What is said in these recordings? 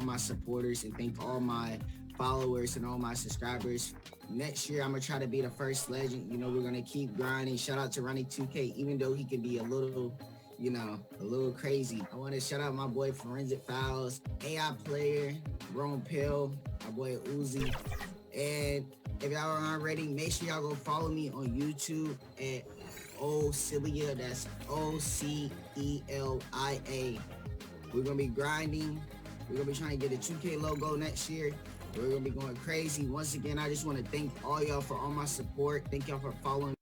all my supporters and thank all my followers and all my subscribers. Next year, I'm going to try to be the first legend. You know, we're going to keep grinding. Shout out to Ronnie 2K, even though he can be a little, you know, a little crazy. I want to shout out my boy Forensic Files, AI Player, Rome Pill, my boy Uzi. And if y'all aren't already, make sure y'all go follow me on YouTube at Ocelia. That's Ocelia. We're going to be grinding. We're going to be trying to get a 2K logo next year. We're going to be going crazy. Once again, I just want to thank all y'all for all my support. Thank y'all for following.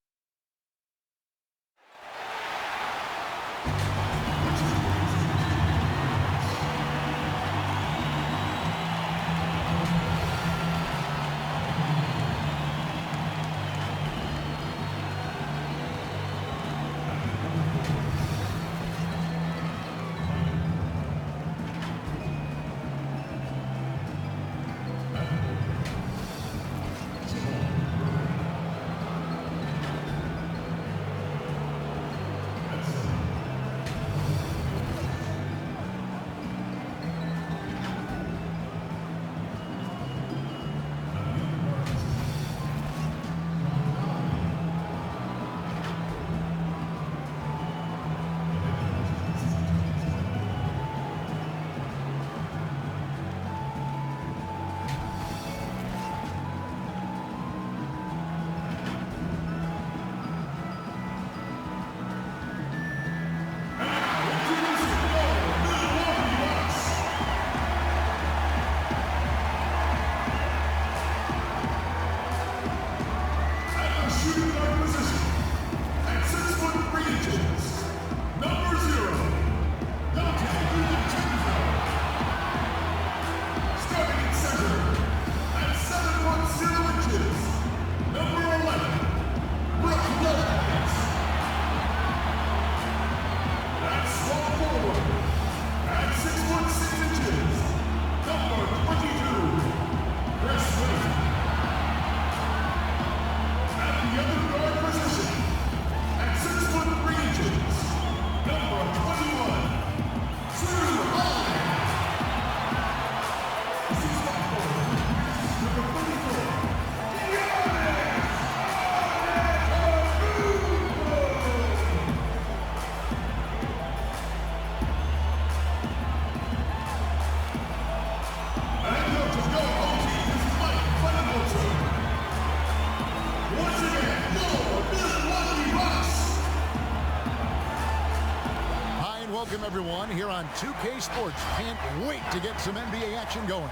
Welcome everyone here on 2K Sports. Can't wait to get some NBA action going.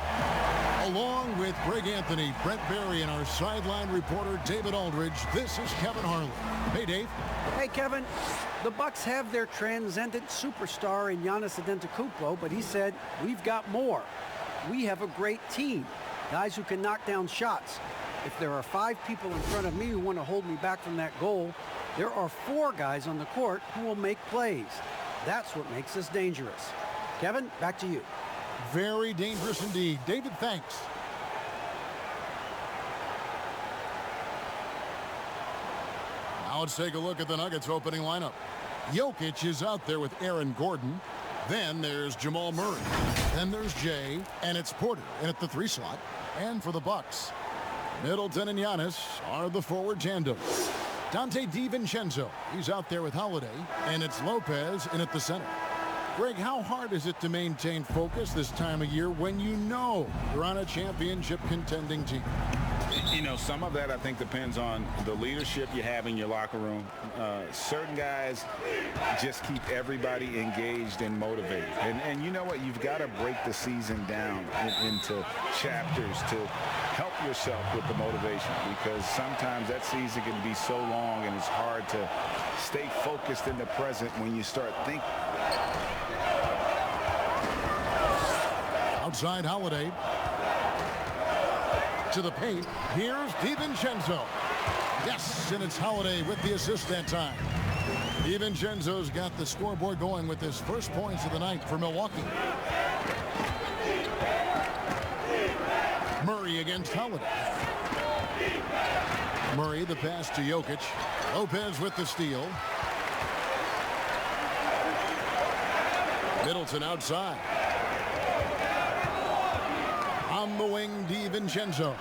Along with Greg Anthony, Brent Barry, and our sideline reporter David Aldridge, this is Kevin Harlan. Hey, Dave. Hey, Kevin. The Bucks have their transcendent superstar in Giannis Antetokounmpo, but he said, we've got more. We have a great team, guys who can knock down shots. If there are 5 people in front of me who want to hold me back from that goal, there are 4 guys on the court who will make plays. That's what makes us dangerous. Kevin, back to you. Very dangerous indeed. David, thanks. Now let's take a look at the Nuggets opening lineup. Jokic is out there with Aaron Gordon. Then there's Jamal Murray. Then there's Jay, and it's Porter in at the 3 slot. And for the Bucks, Middleton and Giannis are the forward tandem. Dante DiVincenzo, he's out there with Holiday, and it's Lopez in at the center. Greg, how hard is it to maintain focus this time of year when you know you're on a championship contending team? You know, some of that I think depends on the leadership you have in your locker room. Certain guys just keep everybody engaged and motivated. And you know what? You've got to break the season down into chapters to help yourself with the motivation, because sometimes that season can be so long and it's hard to stay focused in the present when you start thinking. Outside Holiday. To the paint. Here's DiVincenzo. Yes, and it's Holiday with the assist that time. DiVincenzo's got the scoreboard going with his first points of the night for Milwaukee. Murray against Holiday. Murray, the pass to Jokic. Lopez with the steal. Middleton outside. serving DiVincenzo.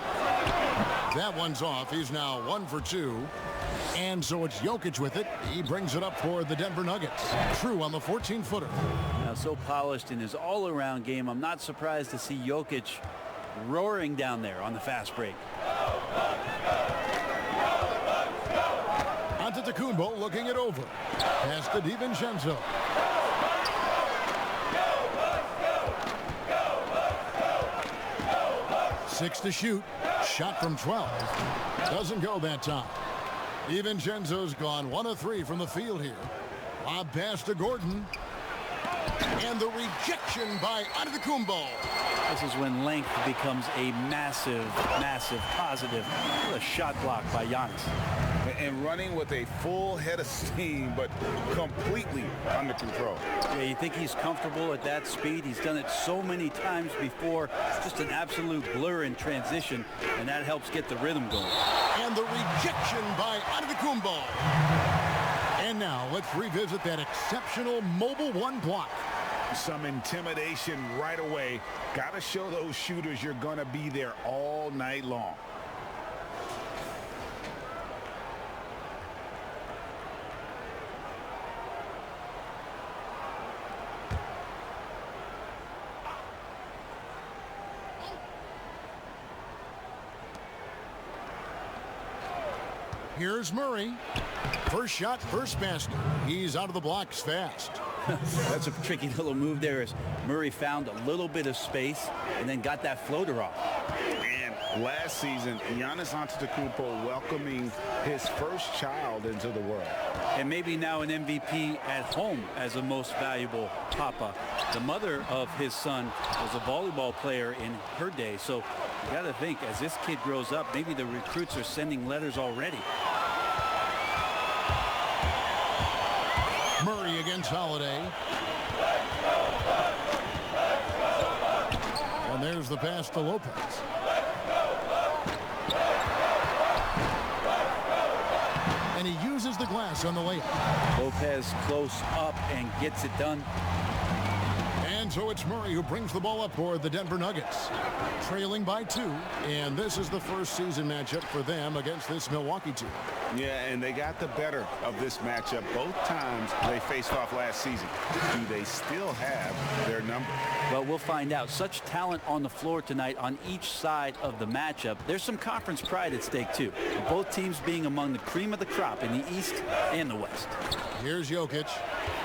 That one's off. He's now 1 for 2. And so it's Jokic with it. He brings it up for the Denver Nuggets. True on the 14-footer. Now, so polished in his all-around game, I'm not surprised to see Jokic roaring down there on the fast break. Antetokounmpo looking it over. Pass to DiVincenzo. Six to shoot. Shot from 12. Doesn't go that time. DiVincenzo's gone 1 of 3 from the field here. Lob pass to Gordon. And the rejection by Antetokounmpo. This is when length becomes a massive, massive positive. What a shot block by Giannis. And running with a full head of steam, but completely under control. Yeah, you think he's comfortable at that speed? He's done it so many times before. Just an absolute blur in transition, and that helps get the rhythm going. And the rejection by Antetokounmpo. And now let's revisit that exceptional mobile one block. Some intimidation right away. Got to show those shooters you're going to be there all night long. Here's Murray. First shot, first basket. He's out of the blocks fast. That's a tricky little move there as Murray found a little bit of space and then got that floater off. And last season, Giannis Antetokounmpo welcoming his first child into the world. And maybe now an MVP at home as a most valuable papa. The mother of his son was a volleyball player in her day. So you got to think, as this kid grows up, maybe the recruits are sending letters already. Murray against Holiday. And there's the pass to Lopez. And he uses the glass on the layup. Lopez close up and gets it done. And so it's Murray who brings the ball up for the Denver Nuggets. Trailing by 2. And this is the first season matchup for them against this Milwaukee team. Yeah, and they got the better of this matchup both times they faced off last season. Do they still have their number? Well, we'll find out. Such talent on the floor tonight on each side of the matchup. There's some conference pride at stake, too. Both teams being among the cream of the crop in the East and the West. Here's Jokic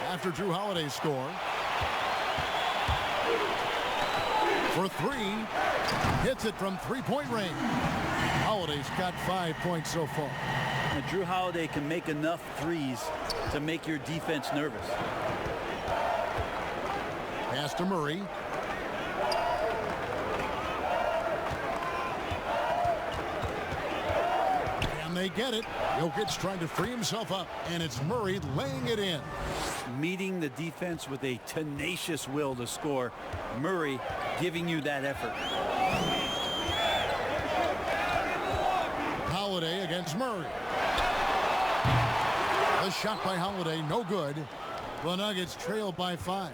after Drew Holiday's score. For 3. Hits it from three-point range. Holiday's got 5 points so far. Now, Drew Holiday can make enough threes to make your defense nervous. Pass to Murray. And they get it. Jokic trying to free himself up, and it's Murray laying it in. Meeting the defense with a tenacious will to score. Murray giving you that effort. Holiday against Murray. The shot by Holiday, no good. The Nuggets trail by 5.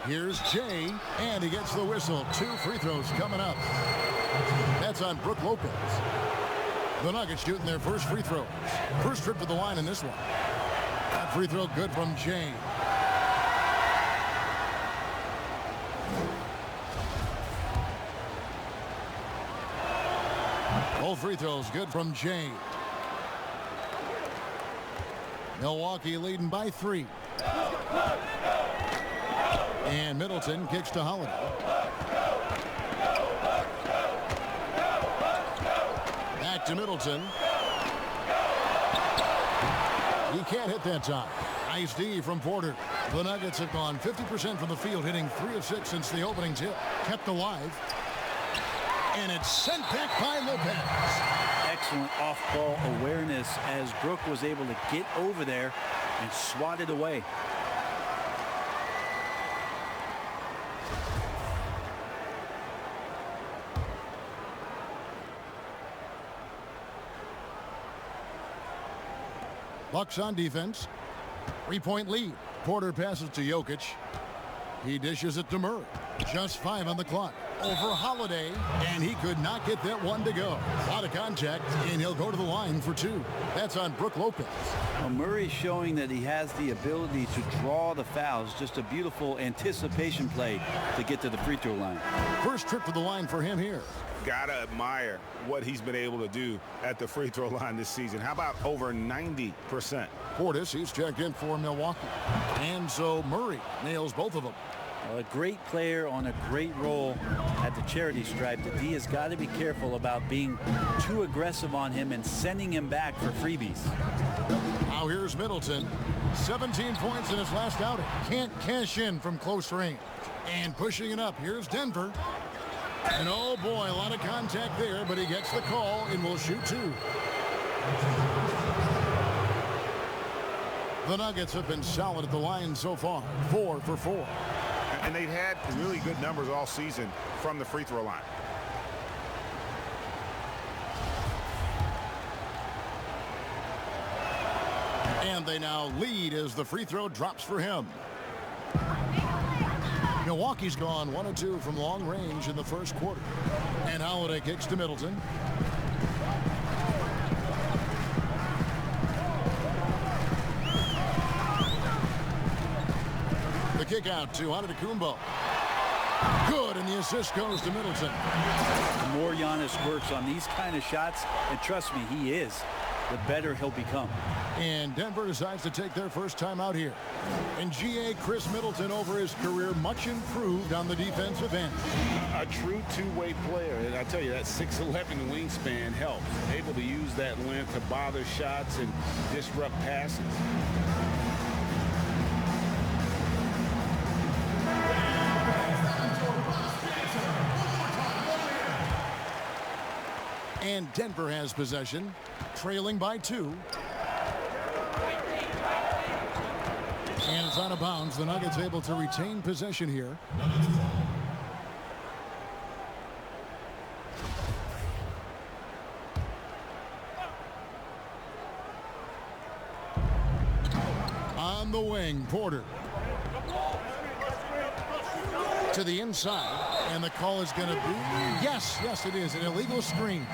Here's Jay, and he gets the whistle. 2 free throws coming up. That's on Brook Lopez. The Nuggets shooting their first free throws. First trip to the line in this one. That free throw good from Jay. Both free throws good from Jay. Milwaukee leading by 3. And Middleton kicks to Holiday. Back to Middleton. He can't hit that time. Nice D from Porter. The Nuggets have gone 50% from the field, hitting 3 of 6 since the opening tip. Kept alive. And it's sent back by Lopez. Excellent off-ball awareness as Brook was able to get over there and swat it away. Bucks on defense. 3-point lead. Porter passes to Jokic. He dishes it to Murray. Just 5 on the clock. Over Holiday, and he could not get that one to go. Out of contact, and he'll go to the line for 2. That's on Brook Lopez. Well, Murray showing that he has the ability to draw the fouls. Just a beautiful anticipation play to get to the free throw line. First trip to the line for him here. Gotta admire what he's been able to do at the free throw line this season. How about over 90%? Portis, he's checked in for Milwaukee. And so Murray nails both of them. A great player on a great role at the charity stripe. The D has got to be careful about being too aggressive on him and sending him back for freebies. Now here's Middleton. 17 points in his last outing. Can't cash in from close range. And pushing it up, here's Denver. And oh boy, a lot of contact there, but he gets the call and will shoot 2. The Nuggets have been solid at the line so far. 4 for 4. And they've had really good numbers all season from the free throw line. And they now lead as the free throw drops for him. Milwaukee's gone 1 of 2 from long range in the first quarter. And Holiday kicks to Middleton. The kick out to Antetokounmpo. Good, and the assist goes to Middleton. The more Giannis works on these kind of shots, and trust me, he is, the better he'll become. And Denver decides to take their first time out here. And GA Chris Middleton over his career much improved on the defensive end. A true two-way player. And I tell you, that 6'11" wingspan helps. Able to use that length to bother shots and disrupt passes. And Denver has possession, trailing by 2. And it's out of bounds. The Nuggets able to retain possession here. On the wing, Porter. To the inside, and the call is going to be, yes, it is, an illegal screen.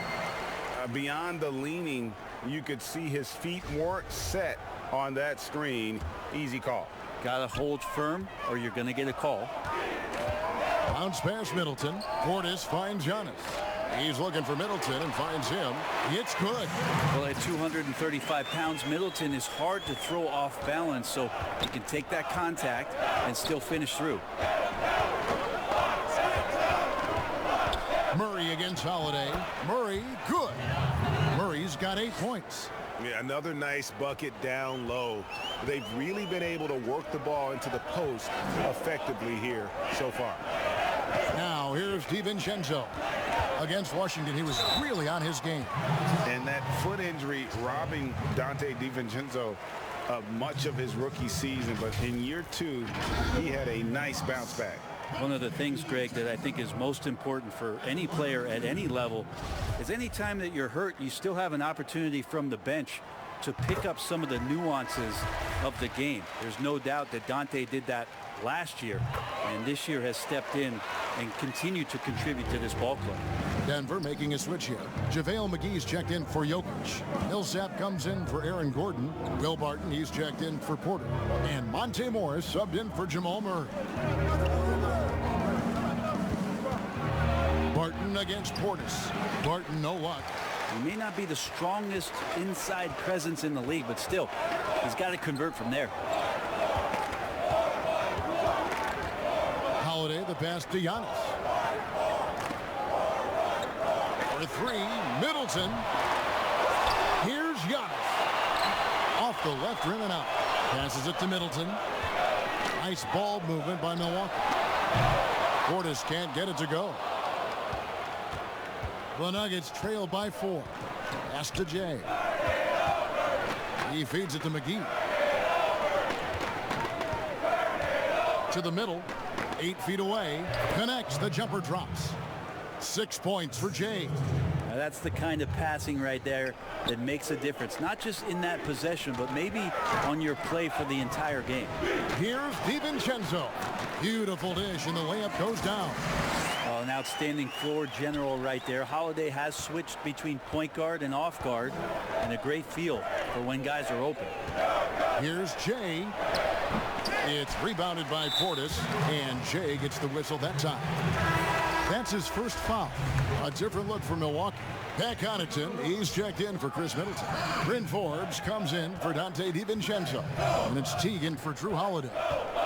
Beyond the leaning, you could see his feet weren't set on that screen. Easy call. Got to hold firm or you're going to get a call. Bounce pass Middleton. Portis finds Giannis. He's looking for Middleton and finds him. It's good. Well, at 235 pounds, Middleton is hard to throw off balance, so he can take that contact and still finish through. Murray against Holiday. Murray, good. Murray's got 8 points. Yeah, another nice bucket down low. They've really been able to work the ball into the post effectively here so far. Now here's DiVincenzo. Against Washington, he was really on his game. And that foot injury robbing Donte DiVincenzo of much of his rookie season, but in year 2, he had a nice bounce back. One of the things, Greg, that I think is most important for any player at any level is any time that you're hurt, you still have an opportunity from the bench to pick up some of the nuances of the game. There's no doubt that Donte did that last year, and this year has stepped in and continued to contribute to this ball club. Denver making a switch here. JaVale McGee's checked in for Jokic. Millsap comes in for Aaron Gordon. Will Barton, he's checked in for Porter. And Monte Morris subbed in for Jamal Murray. Barton against Portis. Barton, no luck. He may not be the strongest inside presence in the league, but still, he's got to convert from there. Holiday, the pass to Giannis. For 3, Middleton. Here's Giannis. Off the left rim and out. Passes it to Middleton. Nice ball movement by Milwaukee. Portis can't get it to go. The Nuggets trail by 4. Pass to Jay. He feeds it to McGee. To the middle. 8 feet away. Connects. The jumper drops. 6 points for Jay. Now that's the kind of passing right there that makes a difference, not just in that possession, but maybe on your play for the entire game. Here's DiVincenzo. Beautiful dish, and the layup goes down. Well, an outstanding floor general right there. Holiday has switched between point guard and off guard, and a great feel for when guys are open. Here's Jay. It's rebounded by Portis, and Jay gets the whistle that time. That's his first foul. A different look for Milwaukee. Pat Connaughton, he's checked in for Chris Middleton. Bryn Forbes comes in for Dante DiVincenzo. And it's Teagan for Drew Holiday.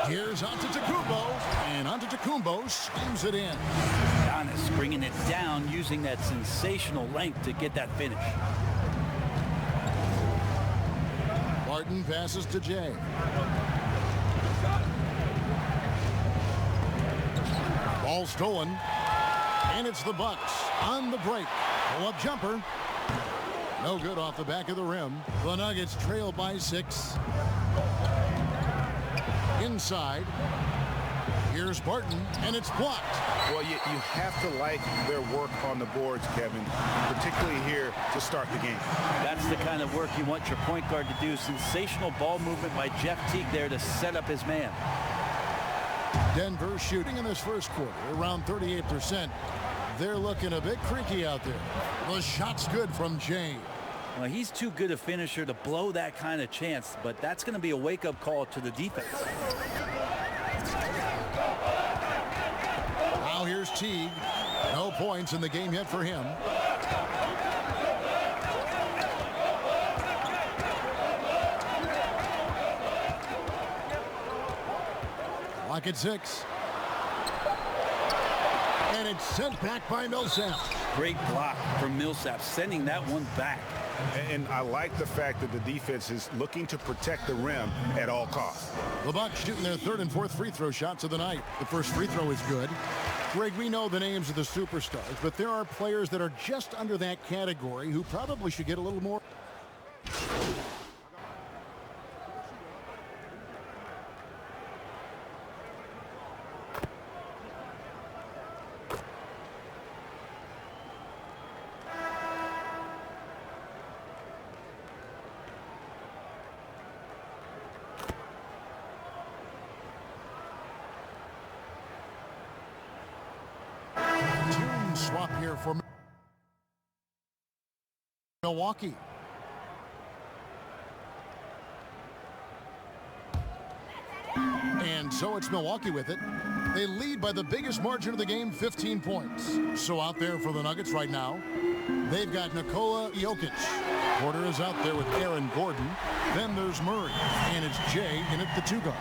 Here's Antetokounmpo, and Antetokounmpo slams it in. Giannis bringing it down, using that sensational length to get that finish. Barton passes to Jay. Ball stolen, and it's the Bucks on the break. Pull-up jumper. No good off the back of the rim. The Nuggets trail by 6. Inside. Here's Barton, and it's blocked. Well, you have to like their work on the boards, Kevin, particularly here to start the game. That's the kind of work you want your point guard to do. Sensational ball movement by Jeff Teague there to set up his man. Denver shooting in this first quarter around 38%. They're looking a bit creaky out there. The shot's good from Jay. Well, he's too good a finisher to blow that kind of chance, but that's going to be a wake-up call to the defense. Now here's Teague. No points in the game yet for him. Lock at 6. And it's sent back by Millsap. Great block from Millsap, sending that one back. And I like the fact that the defense is looking to protect the rim at all costs. The Bucks shooting their third and fourth free throw shots of the night. The first free throw is good. Greg, we know the names of the superstars, but there are players that are just under that category who probably should get a little more. Swap here for Milwaukee. And so it's Milwaukee with it. They lead by the biggest margin of the game, 15 points. So out there for the Nuggets right now, they've got Nikola Jokic. Porter is out there with Aaron Gordon. Then there's Murray, and it's Jay in at the 2-guard.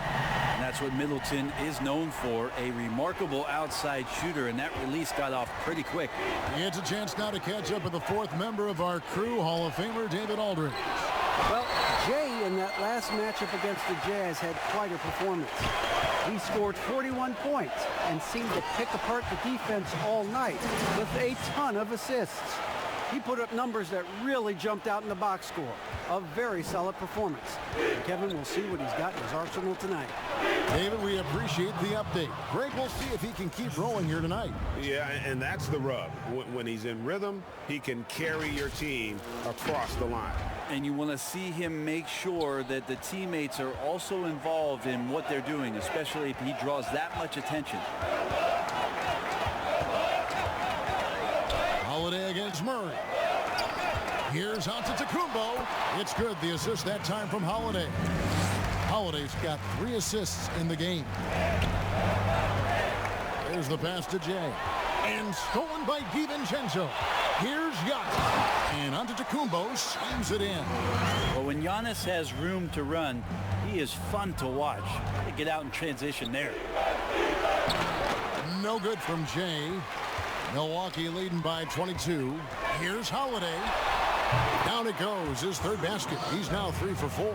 That's what Middleton is known for, a remarkable outside shooter, and that release got off pretty quick. It's a chance now to catch up with the fourth member of our crew, Hall of Famer David Aldridge. Well, Jay in that last matchup against the Jazz had quite a performance. He scored 41 points and seemed to pick apart the defense all night with a ton of assists. He put up numbers that really jumped out in the box score. A very solid performance. And Kevin will see what he's got in his arsenal tonight. David, we appreciate the update. Greg will see if he can keep rolling here tonight. Yeah, and that's the rub. When he's in rhythm, he can carry your team across the line. And you want to see him make sure that the teammates are also involved in what they're doing, especially if he draws that much attention. Holiday against Murray. Here's Antetokounmpo. It's good. The assist that time from Holiday. Holiday's got 3 assists in the game. There's the pass to Jay. And stolen by DiVincenzo. Here's Giannis. And Antetokounmpo slams it in. Well, when Giannis has room to run, he is fun to watch. They get out in transition there. No good from Jay. Milwaukee leading by 22. Here's Holiday. Down it goes, his third basket. He's now 3 for 4.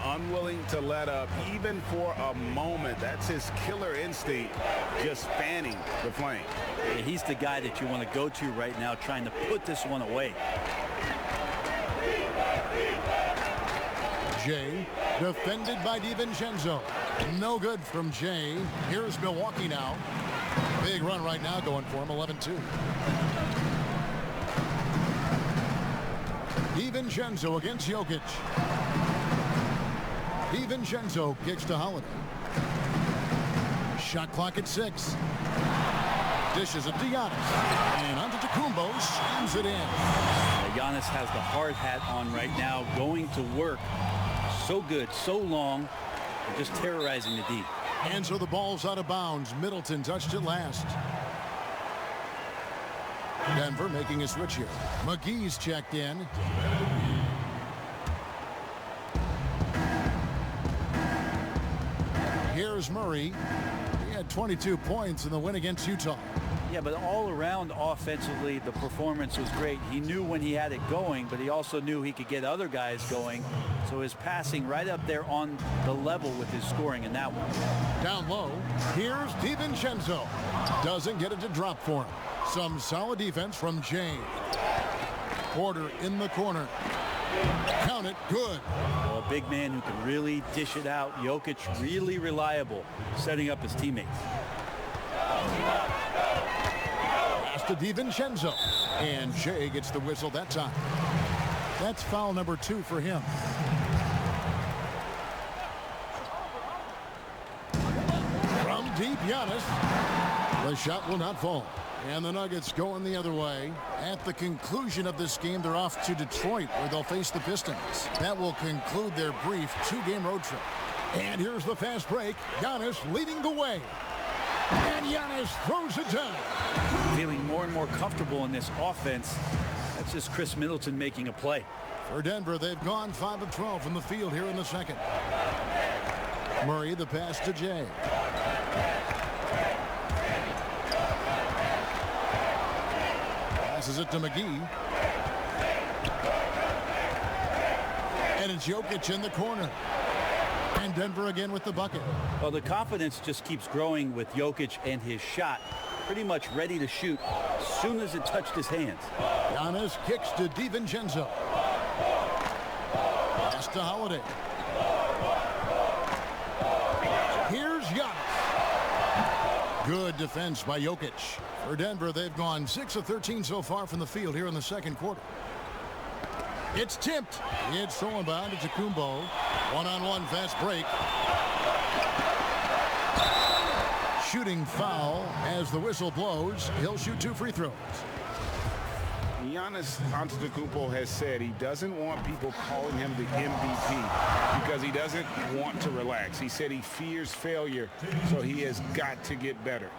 Unwilling to let up even for a moment. That's his killer instinct, just fanning the flame. Yeah, he's the guy that you want to go to right now, trying to put this one away. Jay, defended by DiVincenzo. No good from Jay. Here's Milwaukee now. Big run right now going for him, 11-2. DiVincenzo against Jokic. DiVincenzo kicks to Holiday. Shot clock at 6. Dishes it to Giannis. And Antetokounmpo slams it in. Giannis has the hard hat on right now, going to work. So good, so long, and just terrorizing the D. And so the ball's out of bounds. Middleton touched it last. Denver making a switch here. McGee's checked in. Here's Murray. He had 22 points in the win against Utah. Yeah, but all around offensively, the performance was great. He knew when he had it going, but he also knew he could get other guys going. So his passing right up there on the level with his scoring in that one. Down low, here's DiVincenzo. Doesn't get it to drop for him. Some solid defense from James. Porter in the corner. Count it, good. Well, a big man who can really dish it out. Jokic really reliable, setting up his teammates. Pass to DiVincenzo. And Jay gets the whistle that time. That's foul number 2 for him. From deep, Giannis. The shot will not fall. And the Nuggets going the other way. At the conclusion of this game, they're off to Detroit, where they'll face the Pistons. That will conclude their brief 2-game road trip. And here's the fast break. Giannis leading the way. And Giannis throws it down. Feeling more and more comfortable in this offense. That's just Chris Middleton making a play. For Denver, they've gone 5 of 12 from the field here in the second. Murray, the pass to Jay. Passes it to McGee. And it's Jokic in the corner. And Denver again with the bucket. Well, the confidence just keeps growing with Jokic and his shot. Pretty much ready to shoot as soon as it touched his hands. Giannis kicks to DiVincenzo. Pass to Holiday. Here's Giannis. Good defense by Jokic. For Denver, they've gone 6 of 13 so far from the field here in the second quarter. It's tipped. It's stolen by Antetokounmpo. One-on-one fast break. Shooting foul as the whistle blows. He'll shoot 2 free throws. Giannis Antetokounmpo has said he doesn't want people calling him the MVP because he doesn't want to relax. He said he fears failure, so he has got to get better.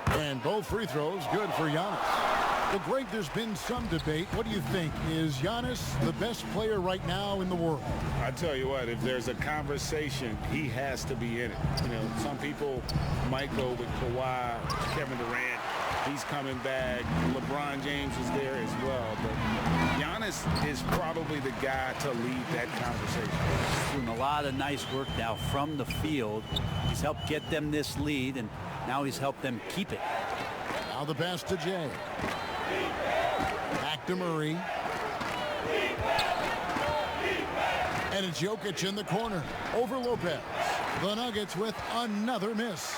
And both free throws good for Giannis. Well, Greg, there's been some debate. What do you think? Is Giannis the best player right now in the world? I tell you what, if there's a conversation, he has to be in it. You know, some people might go with Kawhi, Kevin Durant. He's coming back. LeBron James is there as well. But Giannis is probably the guy to lead that conversation. Doing a lot of nice work now from the field. He's helped get them this lead, and now he's helped them keep it. Now the pass to Jay. Back to Murray. And it's Jokic in the corner over Lopez. The Nuggets with another miss.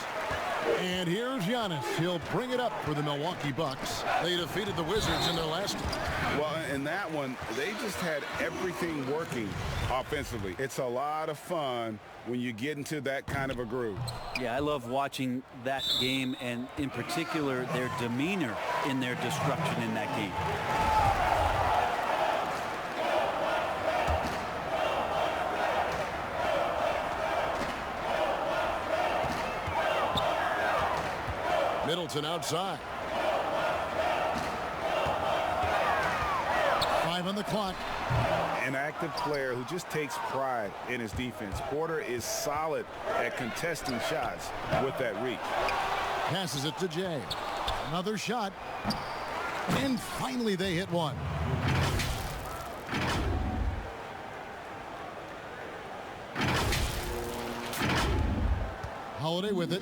And here's Giannis. He'll bring it up for the Milwaukee Bucks. They defeated the Wizards in their last game. Well, in that one, they just had everything working offensively. It's a lot of fun when you get into that kind of a groove. Yeah, I love watching that game, and in particular, their demeanor in their destruction in that game. Middleton outside. 5 on the clock. An active player who just takes pride in his defense. Porter is solid at contesting shots with that reach. Passes it to Jay. Another shot. And finally they hit one. Holiday with it.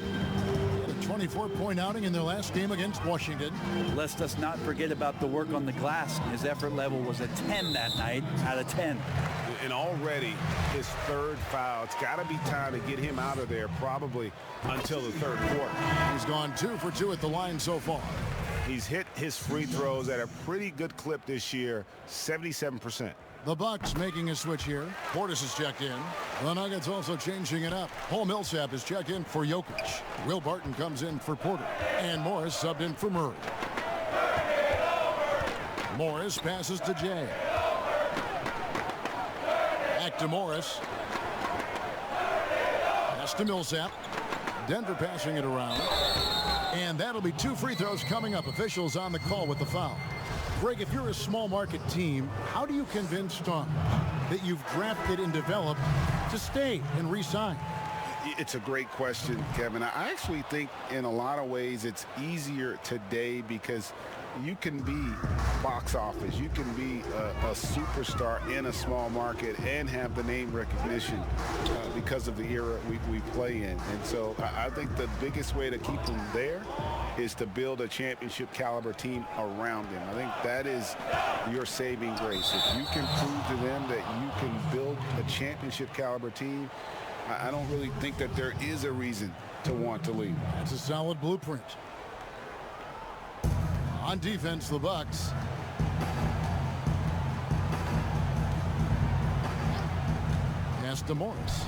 24-point outing in their last game against Washington. Let us not forget about the work on the glass. His effort level was a 10 that night out of 10. And already his third foul. It's got to be time to get him out of there probably until the third quarter. He's gone 2 for 2 at the line so far. He's hit his free throws at a pretty good clip this year, 77%. The Bucks making a switch here. Portis is checked in. The Nuggets also changing it up. Paul Millsap is checked in for Jokic. Will Barton comes in for Porter. And Morris subbed in for Murray. Morris passes to Jay. Back to Morris. Pass to Millsap. Denver passing it around. And that'll be 2 free throws coming up. Officials on the call with the foul. Greg, if you're a small market team, how do you convince stars that you've drafted and developed to stay and re-sign? It's a great question, Kevin. I actually think in a lot of ways it's easier today because you can be box office. You can be a superstar in a small market and have the name recognition because of the era we play in. And so I think the biggest way to keep them there is to build a championship caliber team around them. I think that is your saving grace. If you can prove to them that you can build a championship caliber team, I don't really think that there is a reason to want to leave. That's a solid blueprint. On defense, the Bucks. Pass to Morris.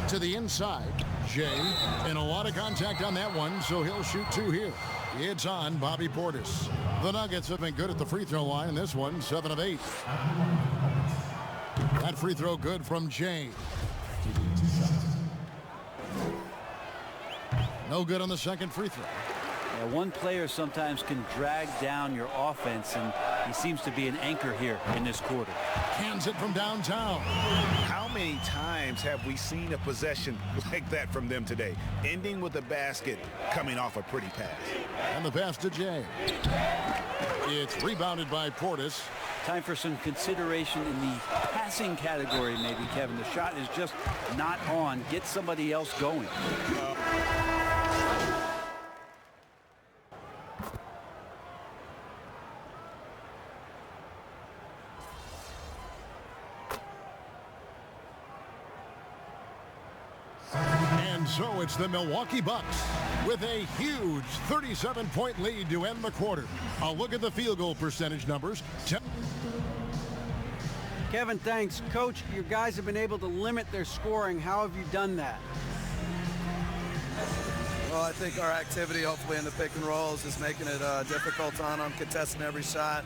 To the inside. Jay. And a lot of contact on that one, so he'll shoot 2 here. It's on Bobby Portis. The Nuggets have been good at the free throw line in this one, 7 of 8. That free throw good from Jay. No good on the second free throw. Yeah, one player sometimes can drag down your offense, and he seems to be an anchor here in this quarter. Cans it from downtown. How many times have we seen a possession like that from them today? Ending with a basket, coming off a pretty pass. And the pass to Jay. It's rebounded by Portis. Time for some consideration in the passing category, maybe, Kevin. The shot is just not on. Get somebody else going. So it's the Milwaukee Bucks with a huge 37-point lead to end the quarter. A look at the field goal percentage numbers. Kevin, thanks. Coach, your guys have been able to limit their scoring. How have you done that? Well, I think our activity, hopefully in the pick and rolls, is making it difficult on them, contesting every shot,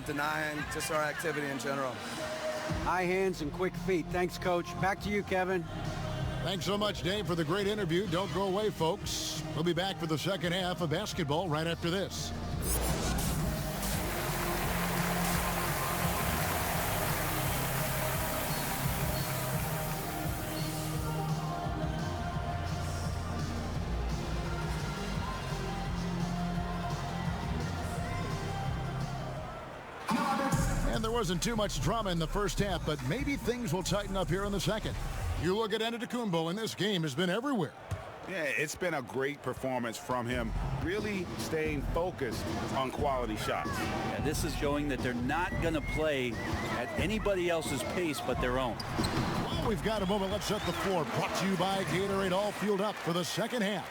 denying, just our activity in general. High hands and quick feet. Thanks, Coach. Back to you, Kevin. Thanks so much, Dave, for the great interview. Don't go away, folks. We'll be back for the second half of basketball right after this. And there wasn't too much drama in the first half, but maybe things will tighten up here in the second. You look at Antetokounmpo, and this game has been everywhere. Yeah, it's been a great performance from him, really staying focused on quality shots. Yeah, this is showing that they're not going to play at anybody else's pace but their own. Well, we've got a moment. Let's set the floor. Brought to you by Gatorade, all fueled up for the second half.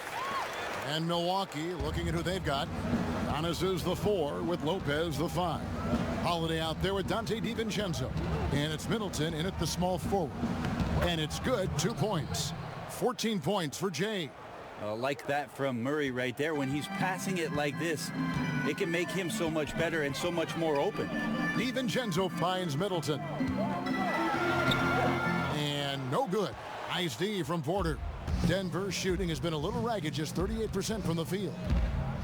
And Milwaukee, looking at who they've got. Giannis is the 4 with Lopez the 5. Holiday out there with Dante DiVincenzo. And it's Middleton in at the small forward. And it's good, 2 points. 14 points for Jay. Like that from Murray right there. When he's passing it like this, it can make him so much better and so much more open. DiVincenzo finds Middleton. And no good. Nice D from Porter. Denver's shooting has been a little ragged, just 38% from the field.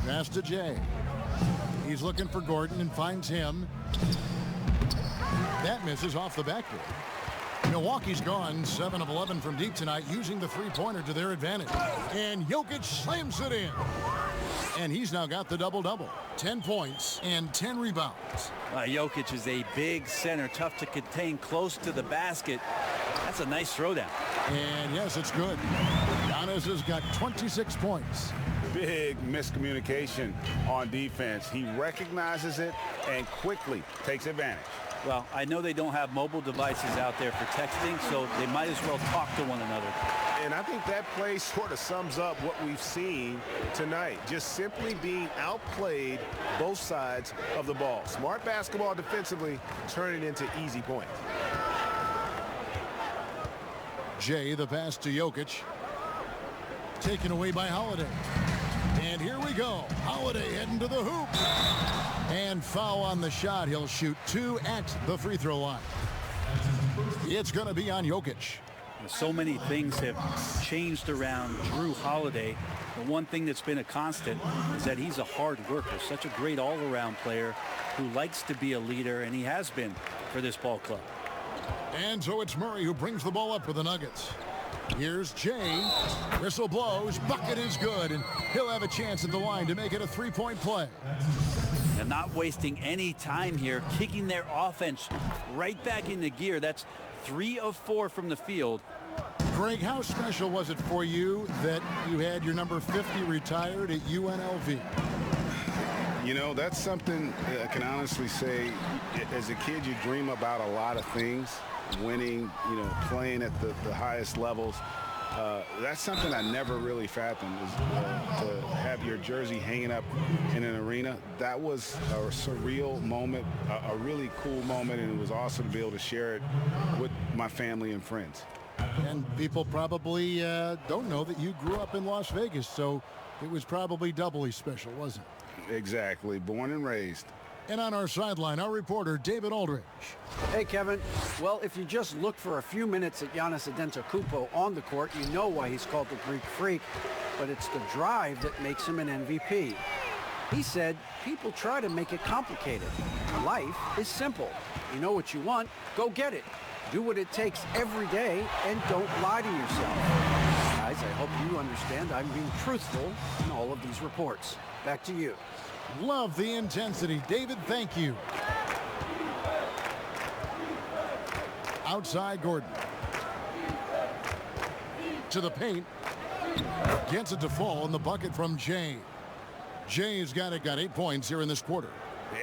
Pass to Jay. He's looking for Gordon and finds him. That misses off the backboard. Milwaukee's gone 7 of 11 from deep tonight, using the three-pointer to their advantage. And Jokic slams it in. And he's now got the double-double. 10 points and 10 rebounds. Jokic is a big center, tough to contain close to the basket. That's a nice throwdown. And yes, it's good. Giannis has got 26 points. Big miscommunication on defense. He recognizes it and quickly takes advantage. Well, I know they don't have mobile devices out there for texting, so they might as well talk to one another. And I think that play sort of sums up what we've seen tonight. Just simply being outplayed both sides of the ball. Smart basketball defensively, turning into easy points. Jay, the pass to Jokic. Taken away by Holiday. And here we go. Holiday heading to the hoop. And foul on the shot. He'll shoot 2 at the free throw line. It's going to be on Jokic. So many things have changed around Jrue Holiday. The one thing that's been a constant is that he's a hard worker, such a great all-around player who likes to be a leader, and he has been for this ball club. And so it's Murray who brings the ball up for the Nuggets. Here's Jay. Whistle blows. Bucket is good, and he'll have a chance at the line to make it a three-point play. And not wasting any time here, kicking their offense right back into gear. That's 3 of 4 from the field. Greg, how special was it for you that you had your number 50 retired at UNLV? You know, that's something I can honestly say. As a kid, you dream about a lot of things. Winning, you know, playing at the highest levels. That's something I never really fathomed, is to have your jersey hanging up in an arena. That was a surreal moment, a really cool moment, and it was awesome to be able to share it with my family and friends. And people probably don't know that you grew up in Las Vegas, so it was probably doubly special, wasn't it? Exactly. Born and raised. And on our sideline, our reporter, David Aldridge. Hey, Kevin. Well, if you just look for a few minutes at Giannis Antetokounmpo on the court, you know why he's called the Greek Freak. But it's the drive that makes him an MVP. He said, people try to make it complicated. Life is simple. You know what you want, go get it. Do what it takes every day, and don't lie to yourself. Guys, I hope you understand I'm being truthful in all of these reports. Back to you. Love the intensity. David, thank you. Outside Gordon. To the paint. Gets it to fall in the bucket from Jay. Jay's got 8 points here in this quarter.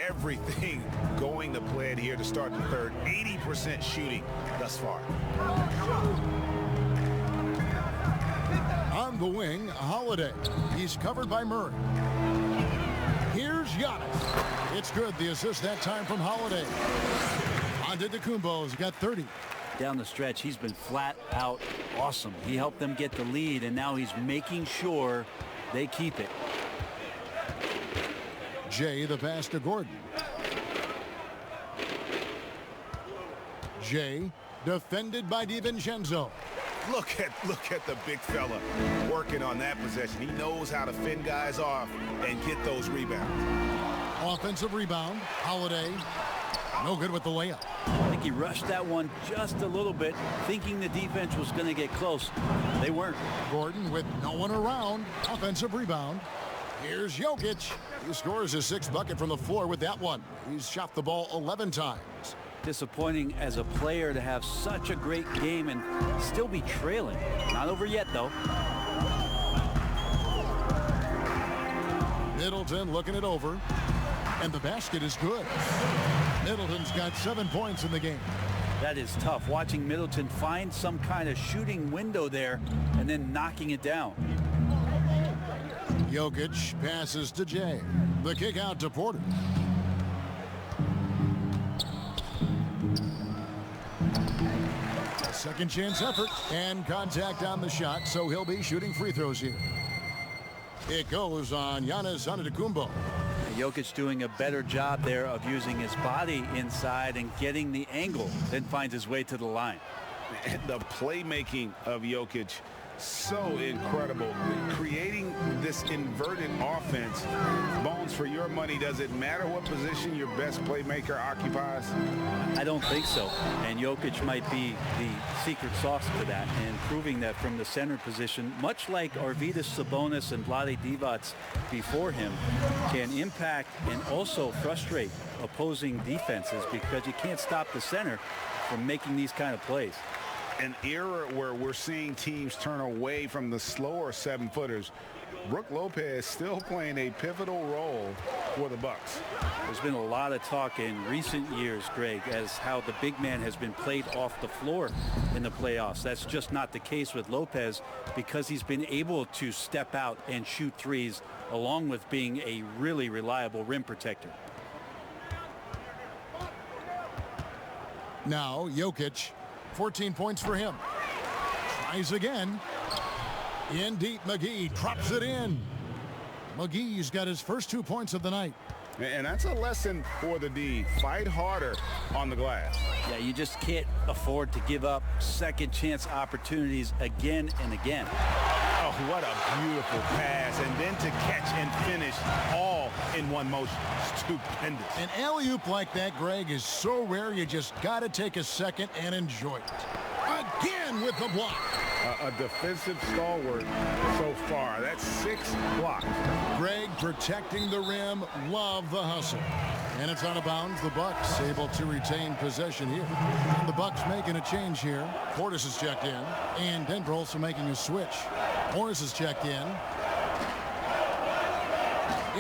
Everything going to plan here to start the third. 80% shooting thus far. On the wing, Holiday. He's covered by Murray. Here's Giannis. It's good. The assist that time from Holiday. Antetokounmpo's got 30. Down the stretch, he's been flat out awesome. He helped them get the lead, and now he's making sure they keep it. Jay, the pass to Gordon. Jay, defended by DiVincenzo. Look at the big fella working on that possession. He knows how to fend guys off and get those rebounds. Offensive rebound. Holiday. No good with the layup. I think he rushed that one just a little bit, thinking the defense was going to get close. They weren't. Gordon with no one around. Offensive rebound. Here's Jokic. He scores his 6th bucket from the floor with that one. He's shot the ball 11 times. Disappointing as a player to have such a great game and still be trailing. Not over yet, though. Middleton looking it over. And the basket is good. Middleton's got 7 points in the game. That is tough. Watching Middleton find some kind of shooting window there and then knocking it down. Jokic passes to Jay. The kick out to Porter. A second chance effort and contact on the shot, so he'll be shooting free throws here. It goes on Giannis Antetokounmpo. Jokic doing a better job there of using his body inside and getting the angle, then finds his way to the line. The playmaking of Jokic, so incredible. Creating this inverted offense. Bones, for your money, does it matter what position your best playmaker occupies? I don't think so. And Jokic might be the secret sauce to that, and proving that from the center position, much like Arvydas Sabonis and Vlade Divac before him, can impact and also frustrate opposing defenses because you can't stop the center from making these kind of plays. an era where we're seeing teams turn away from the slower 7-footers. Brook Lopez still playing a pivotal role for the Bucks. There's been a lot of talk in recent years, Greg, as how the big man has been played off the floor in the playoffs. That's just not the case with Lopez because he's been able to step out and shoot threes along with being a really reliable rim protector. Now Jokic, 14 points for him. Tries again. In deep, McGee drops it in. McGee's got his first 2 points of the night. And that's a lesson for the D. Fight harder on the glass. Yeah, you just can't afford to give up second chance opportunities again and again. Oh, what a beautiful pass. And then to catch and finish all in one motion. Stupendous. An alley-oop like that, Greg, is so rare you just got to take a second and enjoy it. Again with the block. A defensive stalwart so far. That's 6 blocks. Greg protecting the rim. Love the hustle. And it's out of bounds. The Bucks able to retain possession here. And the Bucks making a change here. Portis is checked in. And Denver also making a switch. Morris is checked in.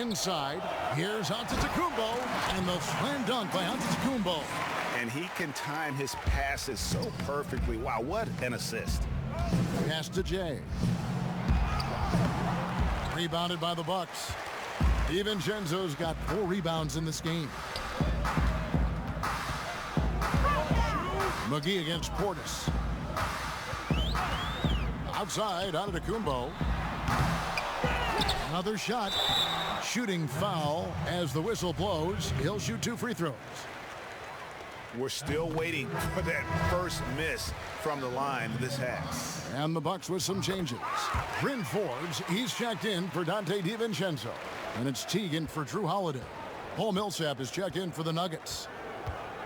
Inside. Here's Antetokounmpo. And the slam dunk by Antetokounmpo. And he can time his passes so perfectly. Wow, what an assist. Pass to Jay. Rebounded by the Bucks. DiVincenzo's got 4 rebounds in this game. McGee against Portis. Outside, Antetokounmpo. Another shot. Shooting foul as the whistle blows. He'll shoot 2 free throws. We're still waiting for that first miss from the line this half. And the Bucks with some changes. Bryn Forbes, he's checked in for Dante DiVincenzo. And it's Teagan for Drew Holiday. Paul Millsap is checked in for the Nuggets.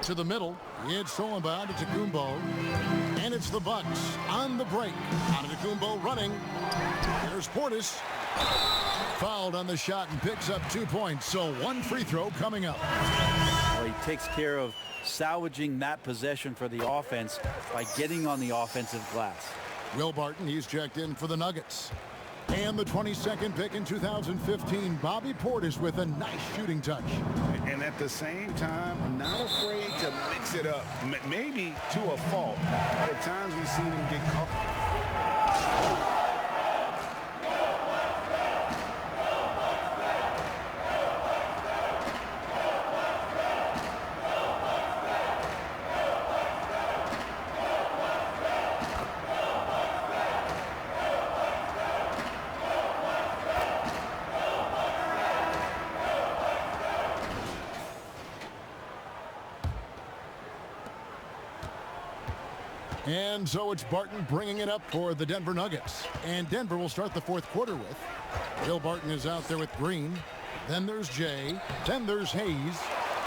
To the middle, it's stolen by Antetokounmpo. And it's the Bucks on the break. Antetokounmpo running. Here's Portis. Fouled on the shot and picks up 2 points. So 1 free throw coming up. Well, he takes care of salvaging that possession for the offense by getting on the offensive glass. Will Barton, he's checked in for the Nuggets. And the 22nd pick in 2015, Bobby Portis with a nice shooting touch. And at the same time, not afraid to mix it up. Maybe to a fault. At times we've seen him get caught. And so it's Barton bringing it up for the Denver Nuggets. And Denver will start the 4th quarter with. Will Barton is out there with Green. Then there's Jay. Then there's Hayes.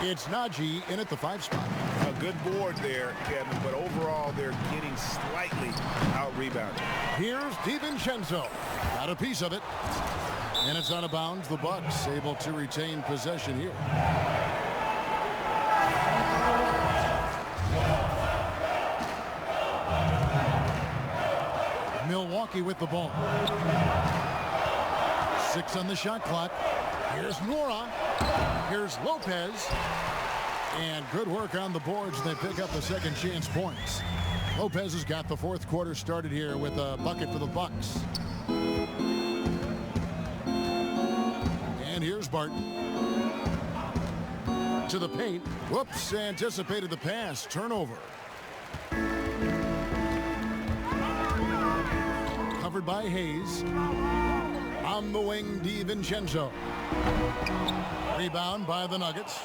It's Najee in at the 5 spot. A good board there, Kevin, but overall they're getting slightly out-rebounded. Here's DiVincenzo. Got a piece of it. And it's out of bounds. The Bucks able to retain possession here. Milwaukee with the ball. 6 on the shot clock. Here's Nora. Here's Lopez. And good work on the boards. They pick up the second chance points. Lopez has got the 4th quarter started here with a bucket for the Bucks. And here's Barton. To the paint. Whoops, anticipated the pass. Turnover. Covered by Hayes. On the wing, DiVincenzo. Rebound by the Nuggets.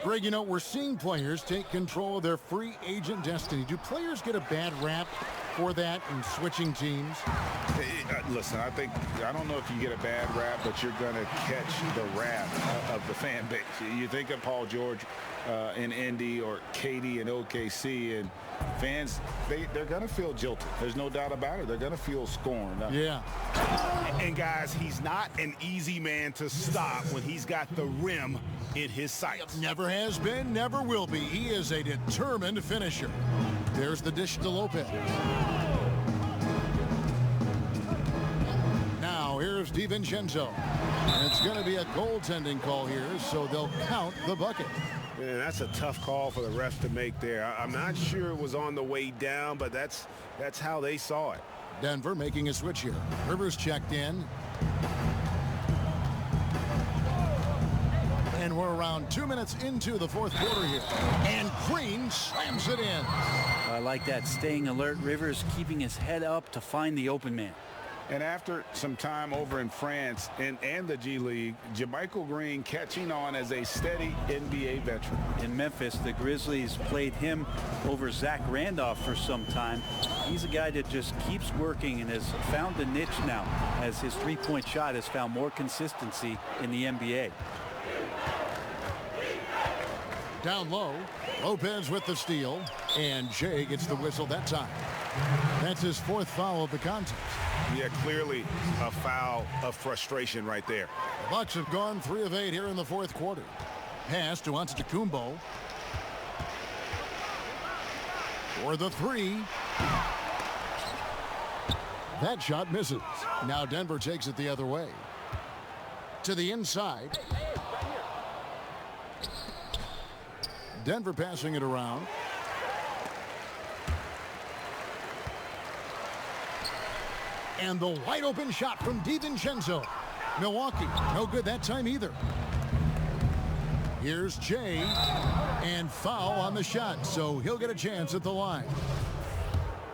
Greg, you know, we're seeing players take control of their free agent destiny. Do players get a bad rap for that in switching teams? Listen, I don't know if you get a bad rap, but you're going to catch the wrath of the fan base. You think of Paul George in Indy or Katie in OKC, and fans, they're going to feel jilted. There's no doubt about it. They're going to feel scorned. Yeah. And guys, he's not an easy man to stop when he's got the rim in his sights. Never has been, never will be. He is a determined finisher. There's the dish to Lopez. Now here's DiVincenzo. And it's going to be a goaltending call here, so they'll count the bucket. Man, that's a tough call for the refs to make there. I'm not sure it was on the way down, but that's how they saw it. Denver making a switch here. Rivers checked in. And we're around 2 minutes into the fourth quarter here. And Green slams it in. I like that, staying alert. Rivers keeping his head up to find the open man. And after some time over in France and the G League, JaMychal Green catching on as a steady NBA veteran. In Memphis, the Grizzlies played him over Zach Randolph for some time. He's a guy that just keeps working and has found a niche now as his three-point shot has found more consistency in the NBA. Down low, Lopez with the steal, and Jay gets the whistle that time. That's his fourth foul of the contest. Yeah, clearly a foul of frustration right there. The Bucks have gone 3 of 8 here in the fourth quarter. Pass to Antetokounmpo. For the three. That shot misses. Now Denver takes it the other way. To the inside. Denver passing it around. And the wide open shot from DiVincenzo. Milwaukee, no good that time either. Here's Jay, and foul on the shot, so he'll get a chance at the line.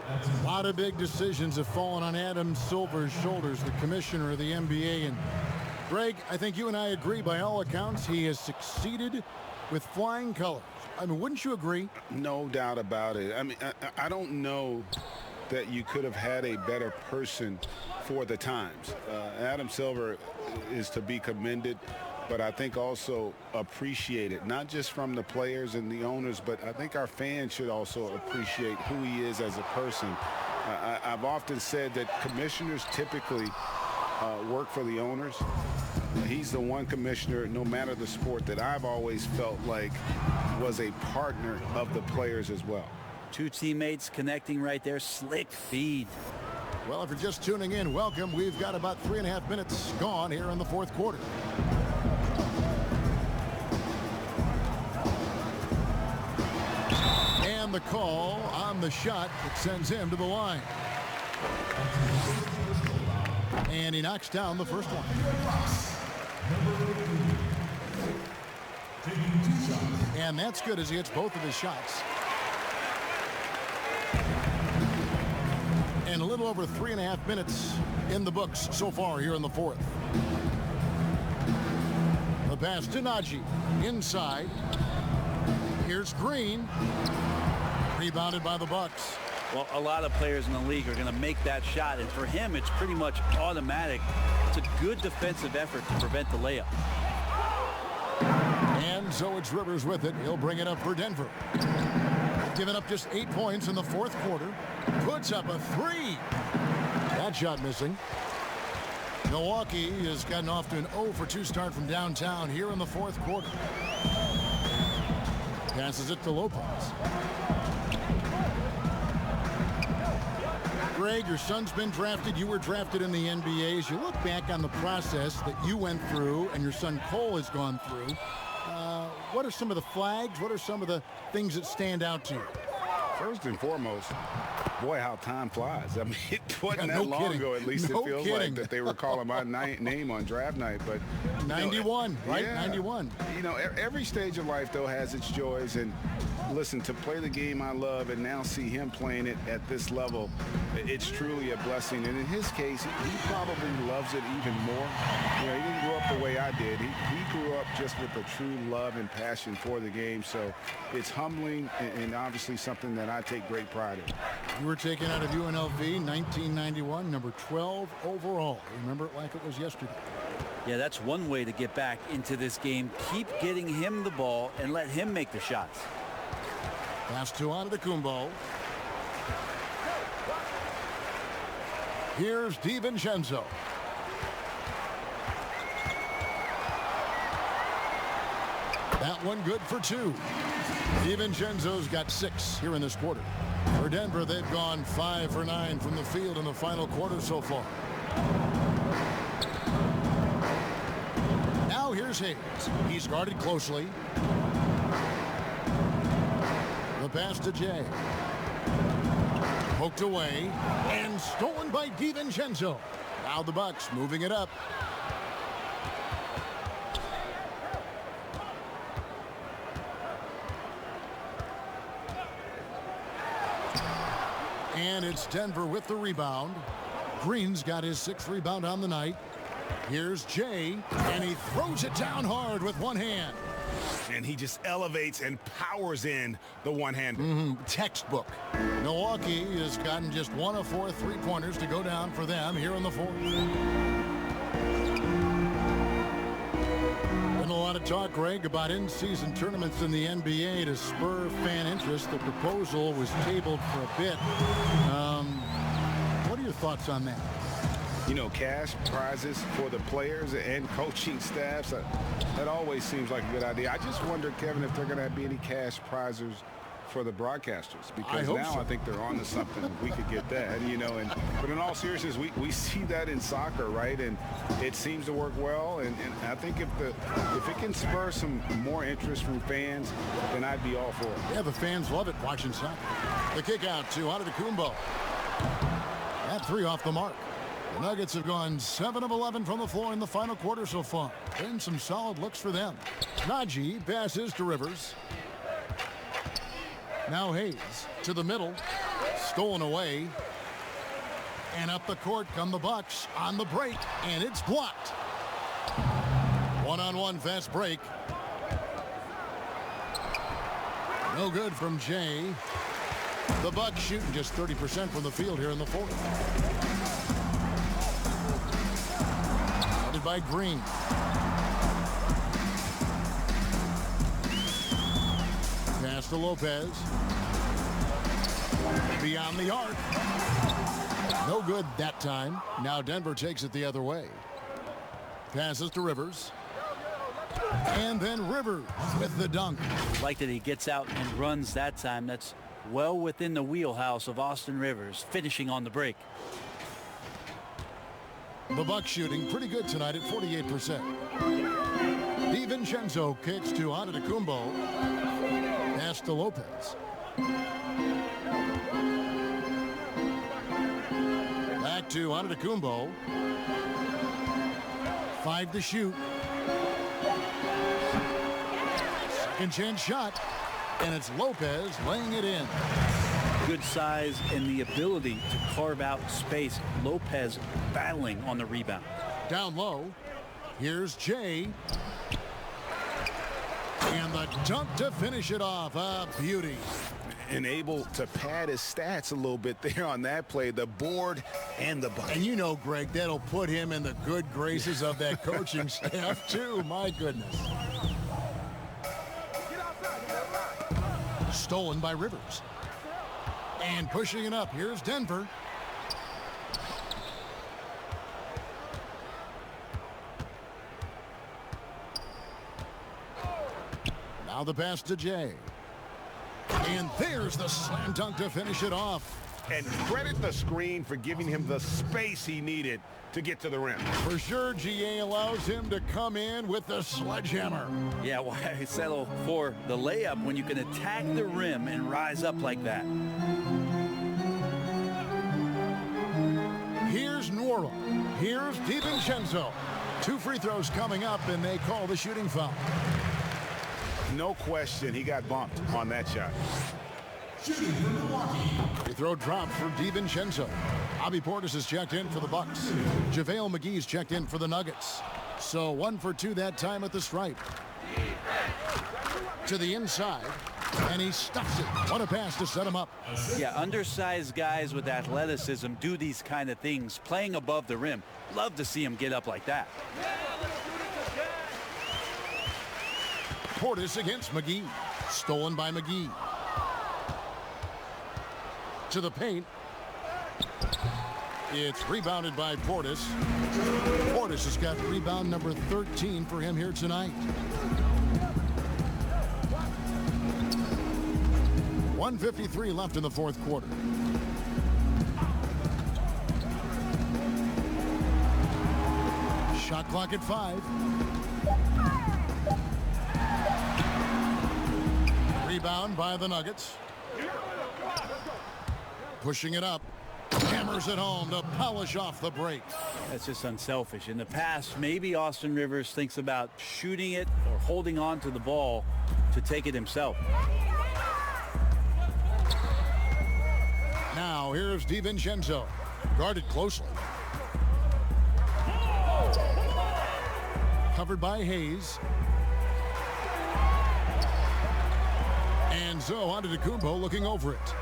A lot of big decisions have fallen on Adam Silver's shoulders, the commissioner of the NBA. And Greg, I think you and I agree by all accounts he has succeeded with flying colors. I mean, wouldn't you agree? No doubt about it. I mean, I don't know that you could have had a better person for the times. Adam Silver is to be commended, but I think also appreciated, not just from the players and the owners, but I think our fans should also appreciate who he is as a person. I've often said that commissioners typically work for the owners. He's the one commissioner, no matter the sport, that I've always felt like was a partner of the players as well. Two teammates connecting right there. Slick feed. Well, if you're just tuning in, welcome. We've got about 3.5 minutes gone here in the fourth quarter. And the call on the shot that sends him to the line. And he knocks down the first one. And that's good as he hits both of his shots. And a little over 3.5 minutes in the books so far here in the fourth. The pass to Naji. Inside. Here's Green. Rebounded by the Bucks. Well, a lot of players in the league are going to make that shot, and for him, it's pretty much automatic. It's a good defensive effort to prevent the layup. And so it's Rivers with it. He'll bring it up for Denver. Giving up just 8 points in the fourth quarter. Puts up a three. That shot missing. Milwaukee has gotten off to an 0-for-2 start from downtown here in the fourth quarter. Passes it to Lopez. Greg, your son's been drafted. You were drafted in the NBA. As you look back on the process that you went through and your son Cole has gone through, what are some of the flags? What are some of the things that stand out to you? First and foremost, boy, how time flies. I mean, it wasn't Yeah, that no long kidding. ago. At least No it feels kidding. like that they were calling my name on draft night. But 91, right? Yeah. 91. You know, every stage of life, though, has its joys. And listen, to play the game I love and now see him playing it at this level, it's truly a blessing. And in his case, he probably loves it even more. You know, he didn't grow up the way I did. He grew up just with a true love and passion for the game. So it's humbling and obviously something that I take great pride in. You were taken out of UNLV 1991, number 12 overall. Remember it like it was yesterday. Yeah, that's one way to get back into this game. Keep getting him the ball and let him make the shots. Pass to Antetokounmpo. Here's DiVincenzo. That one good for 2. DiVincenzo's got 6 here in this quarter. For Denver, they've gone 5 for 9 from the field in the final quarter so far. Now here's Hayes. He's guarded closely. The pass to Jay. Poked away and stolen by DiVincenzo. Now the Bucks moving it up. And it's Denver with the rebound. Green's got his 6th rebound on the night. Here's Jay, and he throws it down hard with one hand. And he just elevates and powers in the one-hander. Textbook. Milwaukee has gotten just 1 of 4 3-pointers to go down for them here in the 4th. Been a lot of talk, Greg, about in-season tournaments in the NBA to spur fan interest. The proposal was tabled for a bit. What are your thoughts on that? You know, cash prizes for the players and coaching staffs, that always seems like a good idea. I just wonder, Kevin, if they're going to be any cash prizes for the broadcasters, because I think they're on to something. We could get that, you know. But in all seriousness, we see that in soccer, right? And it seems to work well. And I think if it can spur some more interest from fans, then I'd be all for it. Yeah, the fans love it watching soccer. The kick out to Antetokounmpo. That 3 off the mark. The Nuggets have gone 7 of 11 from the floor in the final quarter so far. Been some solid looks for them. Najee passes to Rivers. Now Hayes to the middle. Stolen away. And up the court come the Bucks on the break. And it's blocked. One-on-one fast break. No good from Jay. The Bucks shooting just 30% from the field here in the 4th. By Green. Pass to Lopez. Beyond the arc. No good that time. Now Denver takes it the other way. Passes to Rivers. And then Rivers with the dunk. Like that he gets out and runs that time. That's well within the wheelhouse of Austin Rivers, finishing on the break. The Bucks shooting pretty good tonight at 48%. DiVincenzo kicks to Antetokounmpo. Pass to Lopez. Back to Antetokounmpo. 5 to shoot. Second chance shot. And it's Lopez laying it in. Good size and the ability to carve out space. Lopez battling on the rebound. Down low. Here's Jay. And the dunk to finish it off. A beauty. And able to pad his stats a little bit there on that play. The board and the bucket. And you know, Greg, that'll put him in the good graces of that coaching staff, too. My goodness. Stolen by Rivers. And pushing it up. Here's Denver. Now the pass to Jay. And there's the slam dunk to finish it off. And credit the screen for giving him the space he needed to get to the rim. For sure, GA allows him to come in with the sledgehammer. Yeah, why settle for the layup when you can attack the rim and rise up like that? Here's Nwora. Here's DiVincenzo. 2 free throws coming up, and they call the shooting foul. No question, he got bumped on that shot. Free throw drop for DiVincenzo. Bobby Portis is checked in for the Bucks. JaVale McGee's checked in for the Nuggets. So 1 for 2 that time at the stripe. To the inside, and he stuffs it. What a pass to set him up. Yeah, undersized guys with athleticism do these kind of things, playing above the rim. Love to see him get up like that. Portis against McGee. Stolen by McGee. To the paint. It's rebounded by Portis. Portis has got rebound number 13 for him here tonight. 1:53 left in the fourth quarter. Shot clock at 5. Rebound by the Nuggets. Pushing it up. Hammers it home to polish off the break. That's just unselfish. In the past, maybe Austin Rivers thinks about shooting it or holding on to the ball to take it himself. Now here's DiVincenzo. Guarded closely. Covered by Hayes. And Zoe Antetokounmpo looking over it.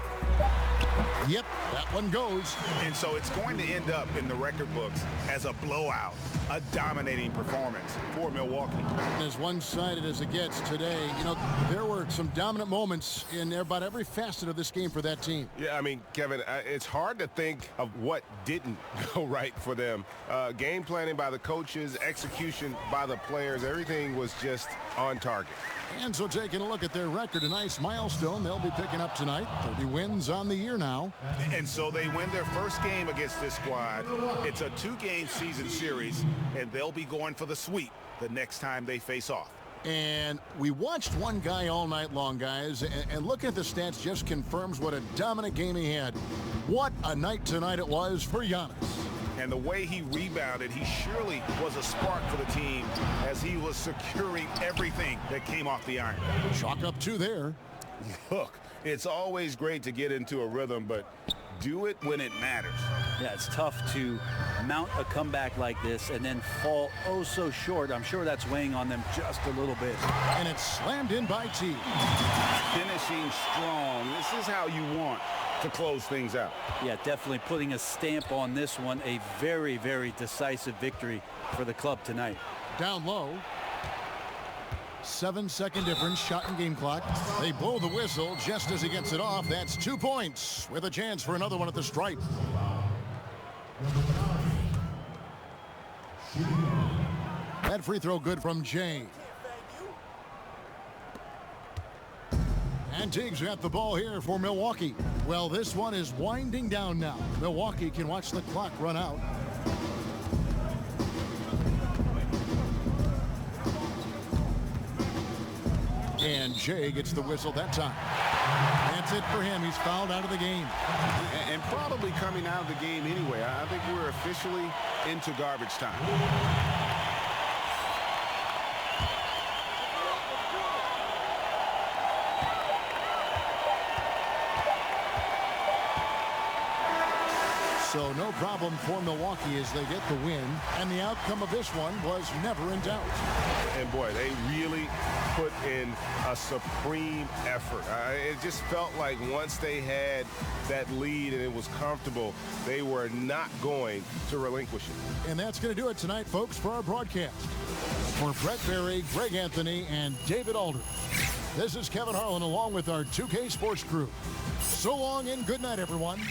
Yep, that one goes. And so it's going to end up in the record books as a blowout, a dominating performance for Milwaukee. As one-sided as it gets today, you know, there were some dominant moments in about every facet of this game for that team. Yeah, I mean, Kevin, it's hard to think of what didn't go right for them. Game planning by the coaches, execution by the players, everything was just on target. And so taking a look at their record, a nice milestone they'll be picking up tonight. 30 wins on the year now. And so they win their first game against this squad. It's a 2-game season series, and they'll be going for the sweep the next time they face off. And we watched one guy all night long, guys, and looking at the stats just confirms what a dominant game he had. What a night tonight it was for Giannis. And the way he rebounded, he surely was a spark for the team as he was securing everything that came off the iron. Chalk up 2 there. Look, it's always great to get into a rhythm, but do it when it matters. Yeah, it's tough to mount a comeback like this and then fall oh so short. I'm sure that's weighing on them just a little bit. And it's slammed in by T. Finishing strong. This is how you want to close things out. Yeah, definitely putting a stamp on this one. A very, very decisive victory for the club tonight. Down low. 7-second difference, shot and game clock. They blow the whistle just as he gets it off. That's 2 points with a chance for another one at the stripe. That free throw good from Jay. And Teague's got the ball here for Milwaukee. Well, this one is winding down now. Milwaukee can watch the clock run out. And Jay gets the whistle that time. That's it for him. He's fouled out of the game. And probably coming out of the game anyway. I think we're officially into garbage time. So no problem for Milwaukee as they get the win. And the outcome of this one was never in doubt. And boy, they really put in a supreme effort. It just felt like once they had that lead and it was comfortable, they were not going to relinquish it. And that's going to do it tonight, folks, for our broadcast. For Brett Berry, Greg Anthony, and David Alder, this is Kevin Harlan along with our 2K Sports crew. So long and good night, everyone.